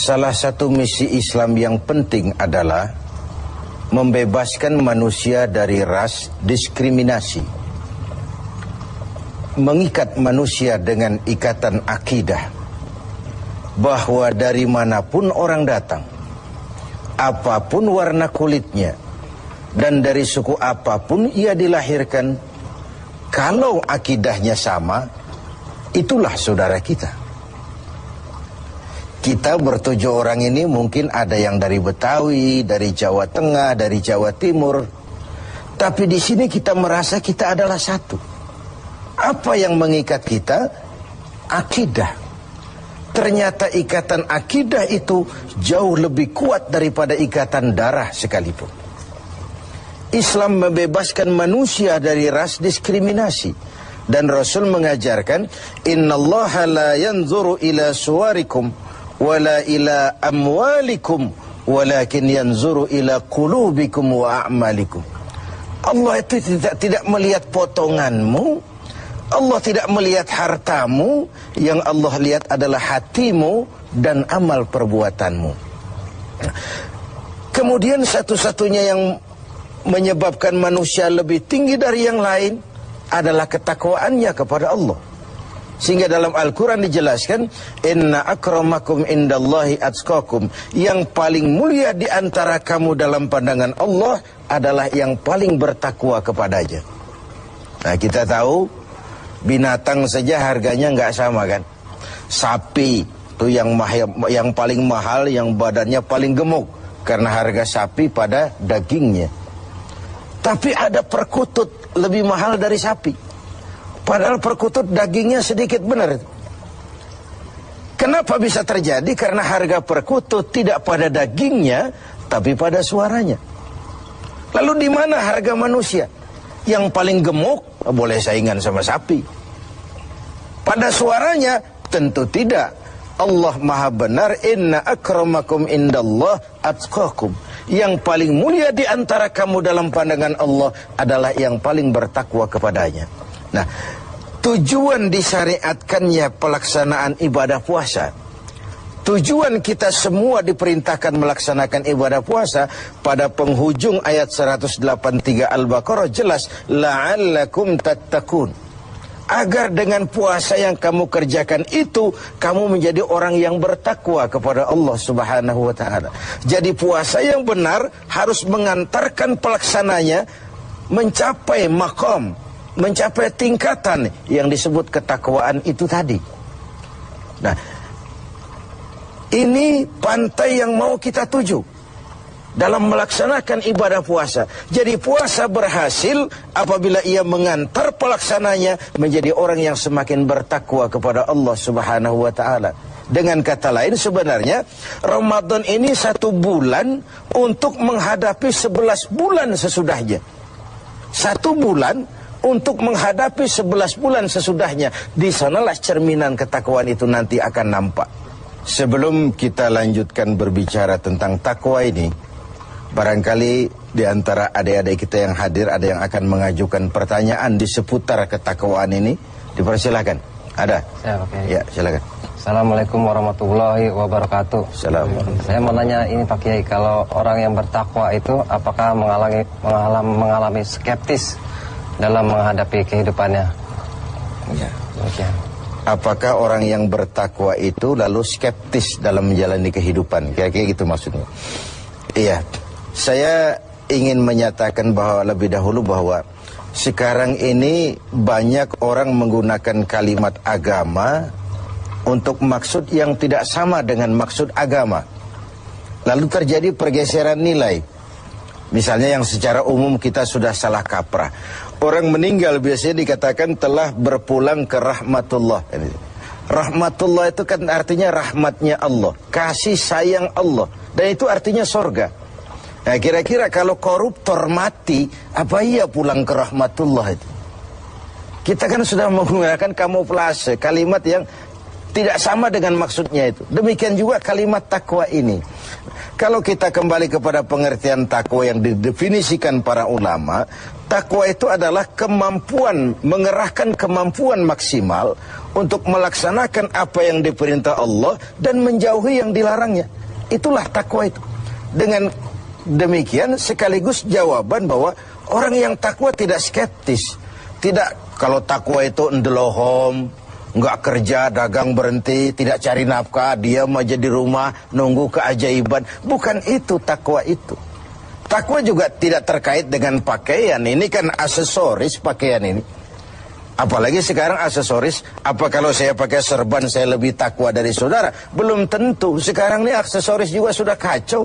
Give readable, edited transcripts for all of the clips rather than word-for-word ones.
Salah satu misi Islam yang penting adalah membebaskan manusia dari ras diskriminasi, mengikat manusia dengan ikatan akidah bahwa dari manapun orang datang, apapun warna kulitnya, dan dari suku apapun ia dilahirkan, kalau akidahnya sama, itulah saudara kita. Kita bertujuh orang ini mungkin ada yang dari Betawi, dari Jawa Tengah, dari Jawa Timur. Tapi di sini kita merasa kita adalah satu. Apa yang mengikat kita? Akidah. Ternyata ikatan akidah itu jauh lebih kuat daripada ikatan darah sekalipun. Islam membebaskan manusia dari ras diskriminasi. Dan Rasul mengajarkan, innallaha la yanzuru ila suwarikum wala ila amwalikum walakin yanzuru ila qulubikum wa a'malikum. Allah itu tidak melihat potonganmu, Allah tidak melihat hartamu, yang Allah lihat adalah hatimu dan amal perbuatanmu. Kemudian satu-satunya yang menyebabkan manusia lebih tinggi dari yang lain adalah ketakwaannya kepada Allah. Sehingga dalam Al-Quran dijelaskan, inna akramakum indallahi atqakum, yang paling mulia di antara kamu dalam pandangan Allah adalah yang paling bertakwa kepadanya. Nah, kita tahu binatang saja harganya nggak sama kan. Sapi itu yang paling mahal, yang badannya paling gemuk, karena harga sapi pada dagingnya. Tapi ada perkutut lebih mahal dari sapi, padahal perkutut dagingnya sedikit, benar. Kenapa bisa terjadi? Karena harga perkutut tidak pada dagingnya, tapi pada suaranya. Lalu di mana harga manusia? Yang paling gemuk boleh saingan sama sapi. Pada suaranya tentu tidak. Allah maha benar, inna akramakum indallah atqakum. Yang paling mulia di antara kamu dalam pandangan Allah adalah yang paling bertakwa kepadanya. Nah, tujuan disyariatkannya pelaksanaan ibadah puasa, tujuan kita semua diperintahkan melaksanakan ibadah puasa, pada penghujung ayat 183 Al-Baqarah jelas, la'allakum tattaqun. Agar dengan puasa yang kamu kerjakan itu, kamu menjadi orang yang bertakwa kepada Allah Subhanahu wa ta'ala. Jadi puasa yang benar harus mengantarkan pelaksananya mencapai maqam, mencapai tingkatan yang disebut ketakwaan itu tadi. Nah, ini pantai yang mau kita tuju dalam melaksanakan ibadah puasa. Jadi puasa berhasil apabila ia mengantar pelaksananya menjadi orang yang semakin bertakwa kepada Allah Subhanahu wa ta'ala. Dengan kata lain, sebenarnya Ramadan ini 1 bulan untuk menghadapi 11 bulan sesudahnya. 1 bulan untuk menghadapi 11 bulan sesudahnya. Di sanalah cerminan ketakwaan itu nanti akan nampak. Sebelum kita lanjutkan berbicara tentang takwa ini, barangkali di antara adik-adik kita yang hadir ada yang akan mengajukan pertanyaan di seputar ketakwaan ini. Dipersilakan. Ada? Ya, oke. Ya, silakan. Assalamualaikum warahmatullahi wabarakatuh. Assalamualaikum. Saya mau nanya ini Pak Kiai, kalau orang yang bertakwa itu apakah mengalami skeptis dalam menghadapi kehidupannya? Ya. Oke. Apakah orang yang bertakwa itu lalu skeptis dalam menjalani kehidupan? Kira-kira gitu maksudnya. Iya. Saya ingin menyatakan bahwa lebih dahulu bahwa sekarang ini banyak orang menggunakan kalimat agama untuk maksud yang tidak sama dengan maksud agama. Lalu terjadi pergeseran nilai. Misalnya yang secara umum kita sudah salah kaprah. Orang meninggal biasanya dikatakan telah berpulang ke rahmatullah. Rahmatullah itu kan artinya rahmatnya Allah, kasih sayang Allah, dan itu artinya sorga. Nah, kira-kira kalau koruptor mati, apa ia pulang ke rahmatullah itu? Kita kan sudah menggunakan kamuflase, kalimat yang tidak sama dengan maksudnya itu. Demikian juga kalimat takwa ini. Kalau kita kembali kepada pengertian takwa yang didefinisikan para ulama, takwa itu adalah kemampuan, mengerahkan kemampuan maksimal untuk melaksanakan apa yang diperintah Allah dan menjauhi yang dilarangnya. Itulah takwa itu. Dengan demikian sekaligus jawaban bahwa orang yang takwa tidak skeptis. Tidak, kalau takwa itu ndelohom, nggak kerja, dagang berhenti, tidak cari nafkah, diam aja di rumah, nunggu keajaiban. Bukan itu takwa itu. Takwa juga tidak terkait dengan pakaian. Ini kan aksesoris pakaian ini. Apalagi sekarang aksesoris, apa kalau saya pakai serban saya lebih takwa dari saudara? Belum tentu. Sekarang ini aksesoris juga sudah kacau.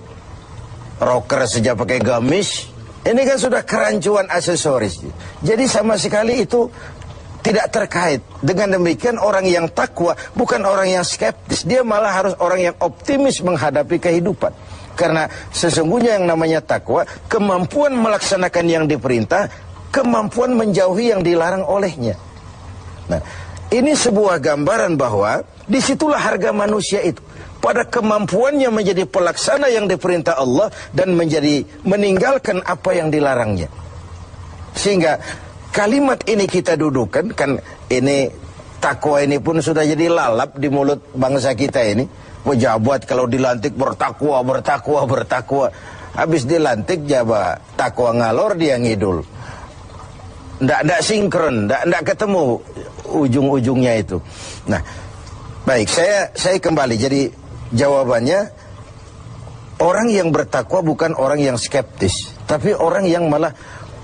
Rocker saja pakai gamis. Ini kan sudah kerancuan aksesoris. Jadi sama sekali itu tidak terkait. Dengan demikian orang yang takwa bukan orang yang skeptis. Dia malah harus orang yang optimis menghadapi kehidupan. Karena sesungguhnya yang namanya takwa, kemampuan melaksanakan yang diperintah, kemampuan menjauhi yang dilarang olehnya. Nah, ini sebuah gambaran bahwa disitulah harga manusia itu. Pada kemampuannya menjadi pelaksana yang diperintah Allah dan meninggalkan apa yang dilarangnya. Sehingga kalimat ini kita dudukan, kan ini takwa ini pun sudah jadi lalap di mulut bangsa kita ini. Pejabat kalau dilantik bertakwa, bertakwa, bertakwa. Habis dilantik jabat takwa ngalor dia ngidul. Nggak sinkron, nggak ketemu ujung-ujungnya itu. Nah, baik, saya kembali. Jadi jawabannya, orang yang bertakwa bukan orang yang skeptis, tapi orang yang malah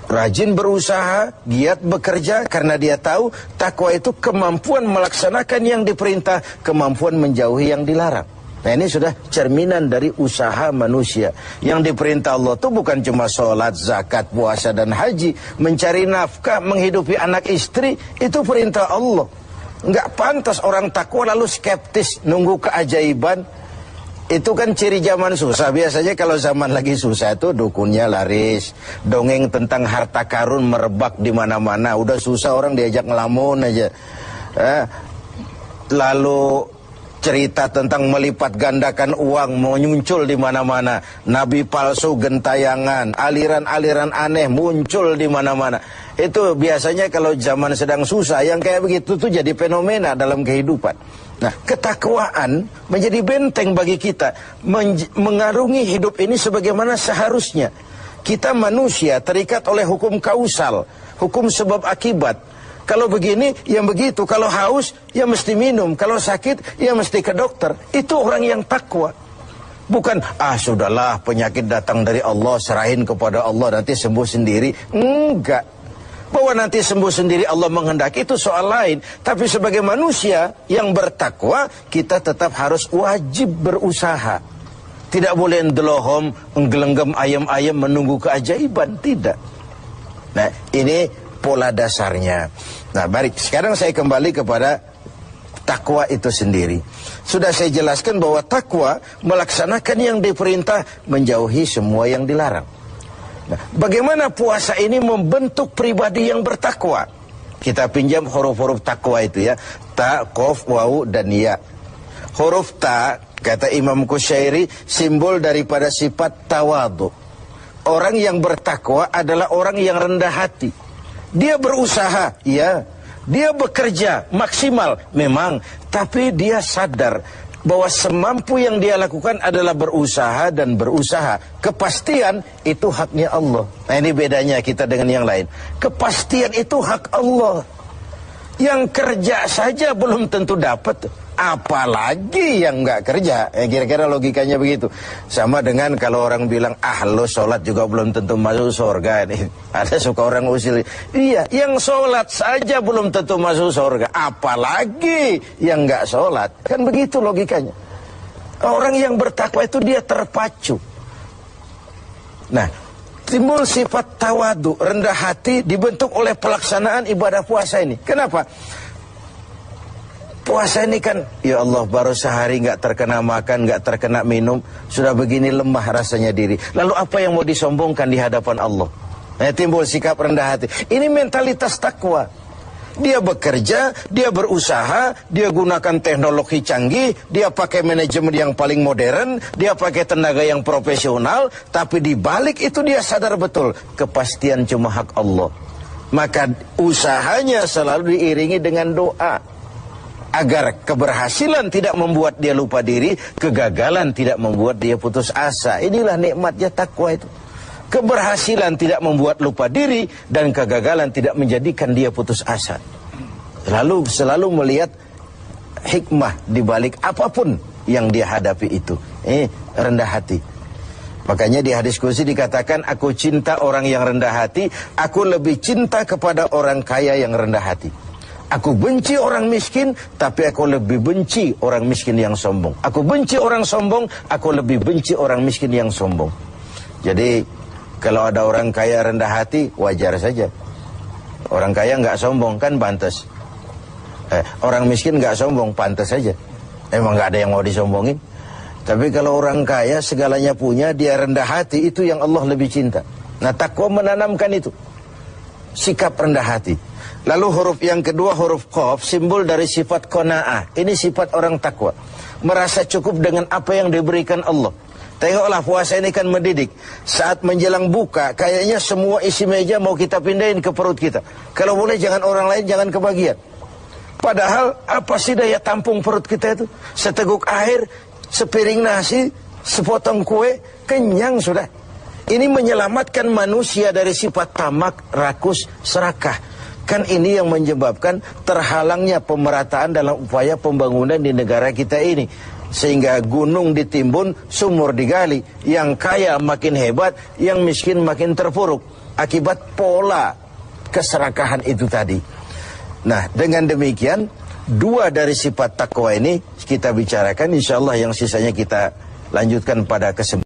rajin berusaha, giat bekerja, karena dia tahu takwa itu kemampuan melaksanakan yang diperintah, kemampuan menjauhi yang dilarang. Nah, ini sudah cerminan dari usaha manusia. Yang diperintah Allah itu bukan cuma sholat, zakat, puasa, dan haji. Mencari nafkah, menghidupi anak istri, itu perintah Allah. Nggak pantas orang takwa lalu skeptis, nunggu keajaiban. Itu kan ciri zaman susah. Biasanya kalau zaman lagi susah itu dukunnya laris. Dongeng tentang harta karun merebak di mana-mana. Udah susah orang diajak ngelamun aja. Lalu cerita tentang melipat gandakan uang muncul di mana-mana. Nabi palsu gentayangan, aliran-aliran aneh muncul di mana-mana. Itu biasanya kalau zaman sedang susah, yang kayak begitu tuh jadi fenomena dalam kehidupan. Nah, ketakwaan menjadi benteng bagi kita, mengarungi hidup ini sebagaimana seharusnya. Kita manusia terikat oleh hukum kausal, hukum sebab akibat. Kalau begini, ya begitu. Kalau haus, ya mesti minum. Kalau sakit, ya mesti ke dokter. Itu orang yang takwa. Bukan, sudahlah penyakit datang dari Allah, serahin kepada Allah, nanti sembuh sendiri. Enggak. Bahwa nanti sembuh sendiri Allah menghendaki, itu soal lain. Tapi sebagai manusia yang bertakwa, kita tetap harus wajib berusaha. Tidak boleh ndelohom, nggelenggam ayam-ayam menunggu keajaiban. Tidak. Nah, ini pola dasarnya. Nah, baik, sekarang saya kembali kepada takwa itu sendiri. Sudah saya jelaskan bahwa takwa melaksanakan yang diperintah, menjauhi semua yang dilarang. Nah, bagaimana puasa ini membentuk pribadi yang bertakwa? Kita pinjam huruf-huruf takwa itu ya. Ta, qaf, waw, dan ya. Huruf ta, kata Imam Qushairi, simbol daripada sifat tawadu. Orang yang bertakwa adalah orang yang rendah hati. Dia berusaha, ya. Dia bekerja maksimal, memang. Tapi dia sadar bahwa semampu yang dia lakukan adalah berusaha dan berusaha. Kepastian itu haknya Allah. Nah, ini bedanya kita dengan yang lain. Kepastian itu hak Allah. Yang kerja saja belum tentu dapat, apalagi yang nggak kerja. Kira-kira logikanya begitu. Sama dengan kalau orang bilang, lo sholat juga belum tentu masuk surga. Ada suka orang usil. Iya, yang sholat saja belum tentu masuk surga, apalagi yang nggak sholat. Kan begitu logikanya. Orang yang bertakwa itu dia terpacu. Nah, timbul sifat tawadu, rendah hati, dibentuk oleh pelaksanaan ibadah puasa ini. Kenapa? Puasa ini kan, ya Allah, baru sehari nggak terkena makan, nggak terkena minum, sudah begini lemah rasanya diri. Lalu apa yang mau disombongkan di hadapan Allah? Nah, timbul sikap rendah hati. Ini mentalitas takwa. Dia bekerja, dia berusaha, dia gunakan teknologi canggih, dia pakai manajemen yang paling modern, dia pakai tenaga yang profesional, tapi di balik itu dia sadar betul, kepastian cuma hak Allah. Maka usahanya selalu diiringi dengan doa. Agar keberhasilan tidak membuat dia lupa diri, kegagalan tidak membuat dia putus asa. Inilah nikmatnya takwa itu. Keberhasilan tidak membuat lupa diri, dan kegagalan tidak menjadikan dia putus asa. Selalu melihat hikmah di balik apapun yang dia hadapi itu. Rendah hati. Makanya di hadis qudsi dikatakan, aku cinta orang yang rendah hati, aku lebih cinta kepada orang kaya yang rendah hati. Aku benci orang miskin, tapi aku lebih benci orang miskin yang sombong. Aku benci orang sombong, aku lebih benci orang miskin yang sombong. Jadi kalau ada orang kaya rendah hati, wajar saja. Orang kaya nggak sombong kan pantas. Orang miskin nggak sombong, pantas saja. Emang nggak ada yang mau disombongin. Tapi kalau orang kaya segalanya punya, dia rendah hati, itu yang Allah lebih cinta. Nah, takwa menanamkan itu, sikap rendah hati. Lalu huruf yang kedua, huruf qaf, simbol dari sifat qanaah. Ini sifat orang takwa, merasa cukup dengan apa yang diberikan Allah. Tengoklah, puasa ini kan mendidik. Saat menjelang buka, kayaknya semua isi meja mau kita pindahin ke perut kita. Kalau boleh jangan orang lain, jangan kebagian. Padahal apa sih daya tampung perut kita itu? Seteguk air, sepiring nasi, sepotong kue, kenyang sudah. Ini menyelamatkan manusia dari sifat tamak, rakus, serakah. Kan ini yang menyebabkan terhalangnya pemerataan dalam upaya pembangunan di negara kita ini. Sehingga gunung ditimbun, sumur digali. Yang kaya makin hebat, yang miskin makin terpuruk. Akibat pola keserakahan itu tadi. Nah, dengan demikian, dua dari sifat takwa ini kita bicarakan. Insya Allah yang sisanya kita lanjutkan pada kesempatan.